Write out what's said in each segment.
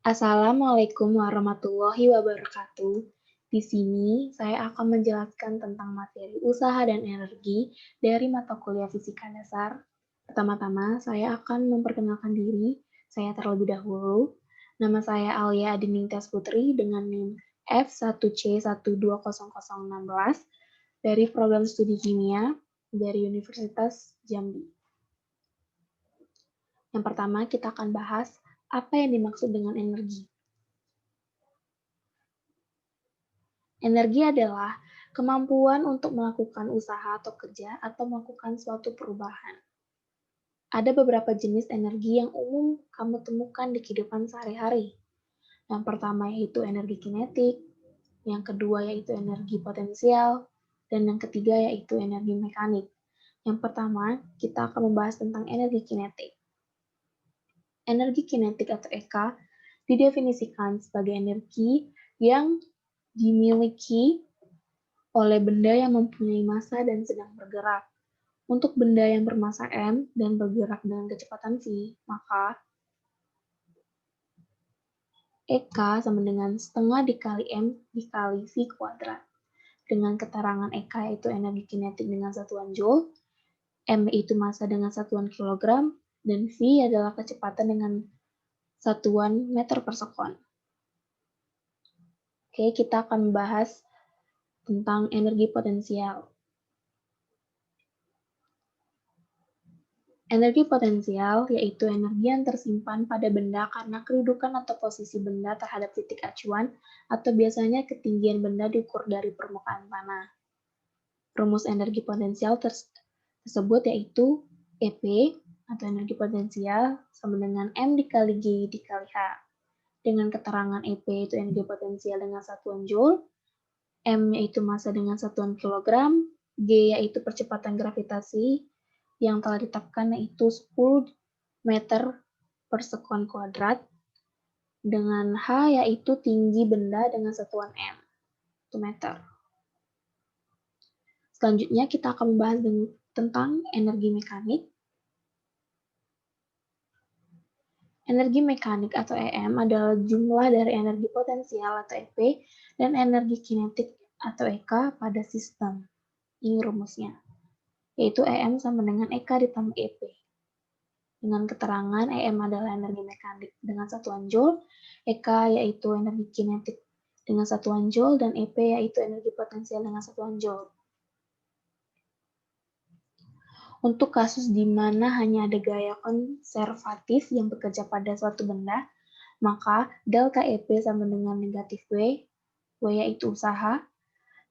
Assalamualaikum warahmatullahi wabarakatuh. Di sini saya akan menjelaskan tentang materi usaha dan energi dari mata kuliah fisika dasar. Pertama-tama, saya akan memperkenalkan diri. Saya terlebih dahulu. Nama saya Alia Adiningtyas Putri dengan NIM F1C120016 dari program studi kimia dari Universitas Jambi. Yang pertama, kita akan bahas apa yang dimaksud dengan energi. Energi adalah kemampuan untuk melakukan usaha atau kerja atau melakukan suatu perubahan. Ada beberapa jenis energi yang umum kamu temukan di kehidupan sehari-hari. Yang pertama yaitu energi kinetik, yang kedua yaitu energi potensial, dan yang ketiga yaitu energi mekanik. Yang pertama, kita akan membahas tentang energi kinetik. Energi kinetik atau EK didefinisikan sebagai energi yang dimiliki oleh benda yang mempunyai massa dan sedang bergerak. Untuk benda yang bermassa m dan bergerak dengan kecepatan v, maka EK sama dengan setengah dikali m dikali v kuadrat. Dengan keterangan EK yaitu energi kinetik dengan satuan joule, m itu massa dengan satuan kilogram, dan v adalah kecepatan dengan satuan meter per sekon. Oke, kita akan membahas tentang energi potensial. Energi potensial yaitu energi yang tersimpan pada benda karena kedudukan atau posisi benda terhadap titik acuan atau biasanya ketinggian benda diukur dari permukaan tanah. Rumus energi potensial tersebut yaitu EP atau energi potensial sama dengan M dikali G dikali H. Dengan keterangan EP itu energi potensial dengan satuan joule, M yaitu massa dengan satuan kilogram, G yaitu percepatan gravitasi, yang telah ditetapkan yaitu 10 meter per sekon kuadrat, dengan H yaitu tinggi benda dengan satuan M, itu meter. Selanjutnya kita akan membahas tentang energi mekanik. Energi mekanik atau EM adalah jumlah dari energi potensial atau EP dan energi kinetik atau EK pada sistem. Ini rumusnya, yaitu EM sama dengan EK ditambah EP. Dengan keterangan EM adalah energi mekanik dengan satuan joule, EK yaitu energi kinetik dengan satuan joule, dan EP yaitu energi potensial dengan satuan joule. Untuk kasus di mana hanya ada gaya konservatif yang bekerja pada suatu benda, maka delta EP sama dengan negatif W, W yaitu usaha,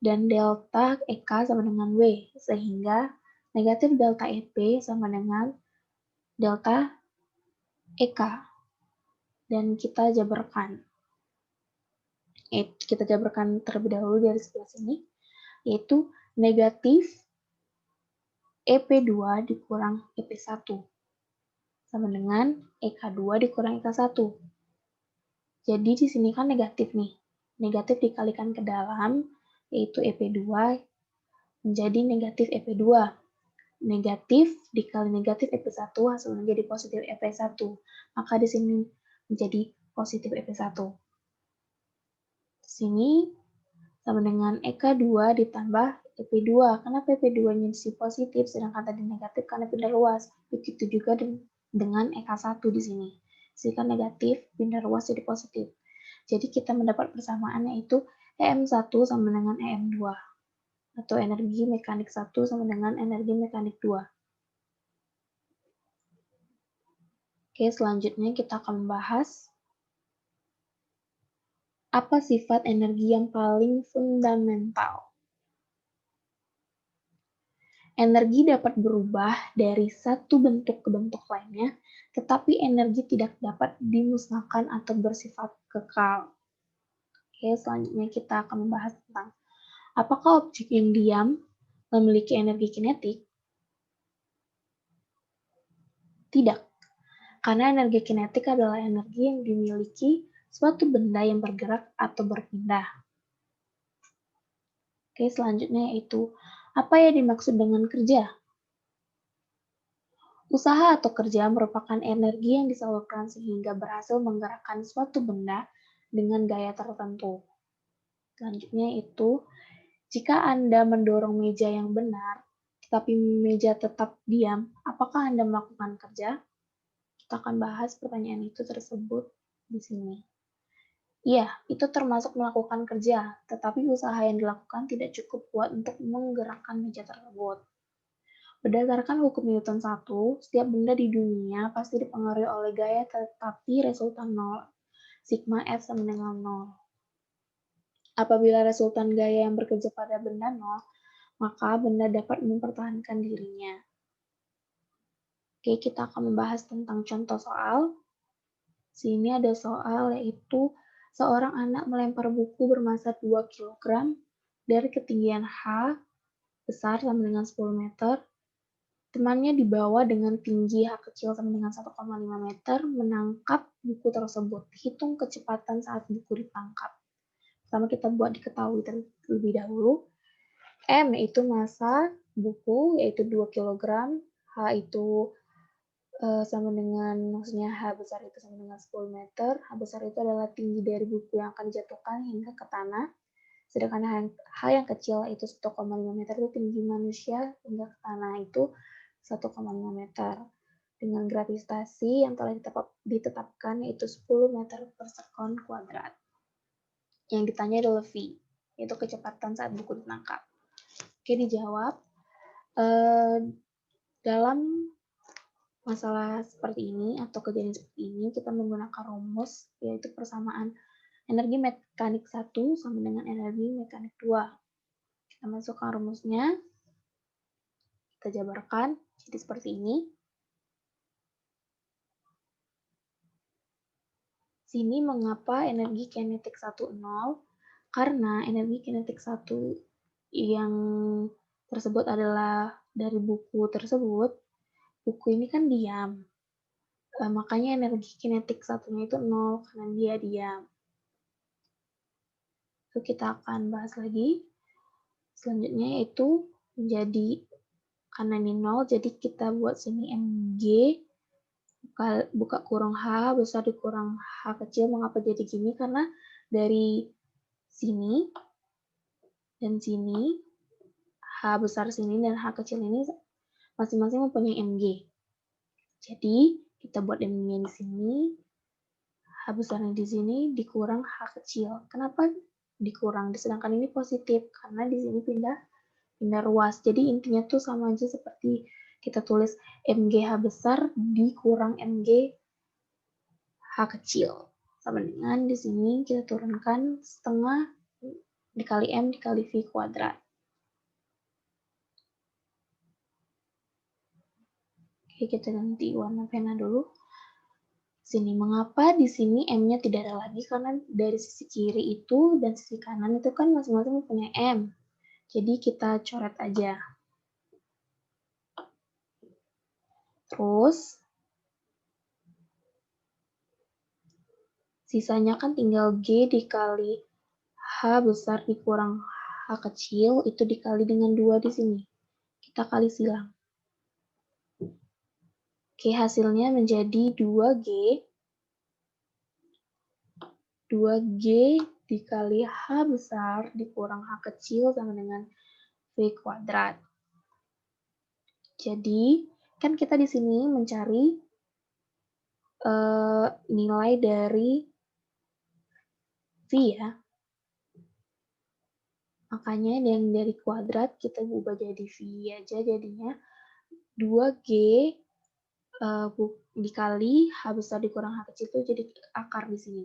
dan delta EK sama dengan W, sehingga negatif delta EP sama dengan delta EK. Dan kita jabarkan. Kita jabarkan terlebih dahulu dari sebelah sini, yaitu negatif EP2 dikurang EP1 sama dengan EK2 dikurang EK1. Jadi di sini kan negatif nih. Negatif dikalikan ke dalam, yaitu EP2 menjadi negatif EP2. Negatif dikali negatif EP1 hasilnya menjadi positif EP1. Maka di sini menjadi positif EP1. Sini sama dengan EK2 ditambah EP2. Kenapa EP2-nya di sini positif, sedangkan tadi negatif karena pindah luas. Begitu juga dengan EK1 di sini. Sini kan negatif, pindah luas jadi positif. Jadi kita mendapat persamaan yaitu EM1 sama dengan EM2. Atau energi mekanik 1 sama dengan energi mekanik 2. Oke, selanjutnya kita akan membahas apa sifat energi yang paling fundamental. Energi dapat berubah dari satu bentuk ke bentuk lainnya, tetapi energi tidak dapat dimusnahkan atau bersifat kekal. Oke, selanjutnya kita akan membahas tentang apakah objek yang diam memiliki energi kinetik? Tidak, karena energi kinetik adalah energi yang dimiliki suatu benda yang bergerak atau berpindah. Oke, selanjutnya yaitu apa yang dimaksud dengan kerja? Usaha atau kerja merupakan energi yang disalurkan sehingga berhasil menggerakkan suatu benda dengan gaya tertentu. Selanjutnya itu, jika Anda mendorong meja yang benar, tetapi meja tetap diam, apakah Anda melakukan kerja? Kita akan bahas pertanyaan itu tersebut di sini. Iya, itu termasuk melakukan kerja, tetapi usaha yang dilakukan tidak cukup kuat untuk menggerakkan meja tersebut. Berdasarkan hukum Newton 1, setiap benda di dunia pasti dipengaruhi oleh gaya tetapi resultan nol. Sigma F sama dengan nol. Apabila resultan gaya yang bekerja pada benda nol, maka benda dapat mempertahankan dirinya. Oke, kita akan membahas tentang contoh soal. Sini ada soal yaitu seorang anak melempar buku bermasa 2 kg dari ketinggian H besar sama dengan 10 meter. Temannya di bawah dengan tinggi H kecil sama dengan 1,5 meter menangkap buku tersebut. Hitung kecepatan saat buku ditangkap. Pertama kita buat diketahui terlebih dahulu. M yaitu massa buku yaitu 2 kg, H itu sama dengan, maksudnya H besar itu sama dengan 10 meter. H besar itu adalah tinggi dari buku yang akan dijatuhkan hingga ke tanah. Sedangkan H yang kecil itu 1,5 meter itu tinggi manusia hingga ke tanah itu 1,5 meter. Dengan gravitasi yang telah ditetapkan yaitu 10 meter per sekon kuadrat. Yang ditanya adalah V, yaitu kecepatan saat buku ditangkap. Oke, dijawab. Dalam masalah seperti ini atau kejadian seperti ini, kita menggunakan rumus, yaitu persamaan energi mekanik 1 sama dengan energi mekanik 2. Kita masukkan rumusnya, kita jabarkan, jadi seperti ini. Sini mengapa energi kinetik 1 0? Karena energi kinetik 1 yang tersebut adalah dari buku tersebut, buku ini kan diam. Makanya energi kinetik satunya itu 0 karena dia diam. Itu kita akan bahas lagi. Selanjutnya yaitu menjadi, karena ini 0, jadi kita buat sini Mg, buka kurung H besar dikurang H kecil. Mengapa jadi gini? Karena dari sini dan sini, H besar sini dan H kecil ini masing-masing mempunyai Mg. Jadi, kita buat Mg di sini, H besarnya di sini dikurang H kecil. Kenapa dikurang? Sedangkan ini positif, karena di sini pindah ruas. Jadi intinya tuh sama aja seperti kita tulis MGH besar dikurang MG H kecil. Sama dengan di sini kita turunkan setengah dikali M dikali V kuadrat. Oke, kita ganti warna pena dulu. Sini, mengapa di sini M-nya tidak ada lagi? Karena dari sisi kiri itu dan sisi kanan itu kan masing-masing mempunyai M. Jadi kita coret aja. Terus, sisanya kan tinggal G dikali H besar dikurang H kecil, itu dikali dengan 2 di sini. Kita kali silang. Oke, hasilnya menjadi 2G dikali H besar dikurang H kecil sama dengan V kuadrat. Jadi, kan kita di sini mencari nilai dari V ya. Makanya yang dari kuadrat kita ubah jadi V aja, jadinya 2G dikali H besar dikurang H kecil itu jadi akar di sini.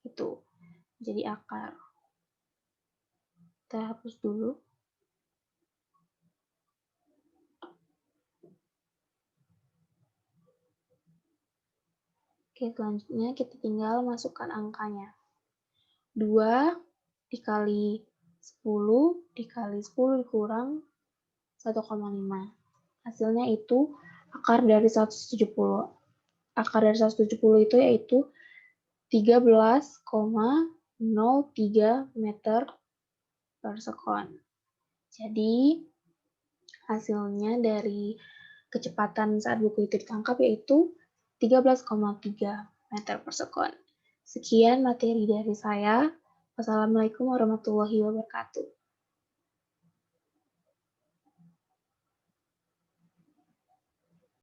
Itu. Jadi akar. Kita hapus dulu. Oke, selanjutnya kita tinggal masukkan angkanya. 2 dikali 10 dikali 10 dikurang 1,5. Hasilnya itu akar dari 170. Akar dari 170 itu yaitu 13,03 meter per sekon. Jadi, hasilnya dari kecepatan saat buku itu ditangkap yaitu 13,3 meter per sekon. Sekian materi dari saya. Wassalamualaikum warahmatullahi wabarakatuh.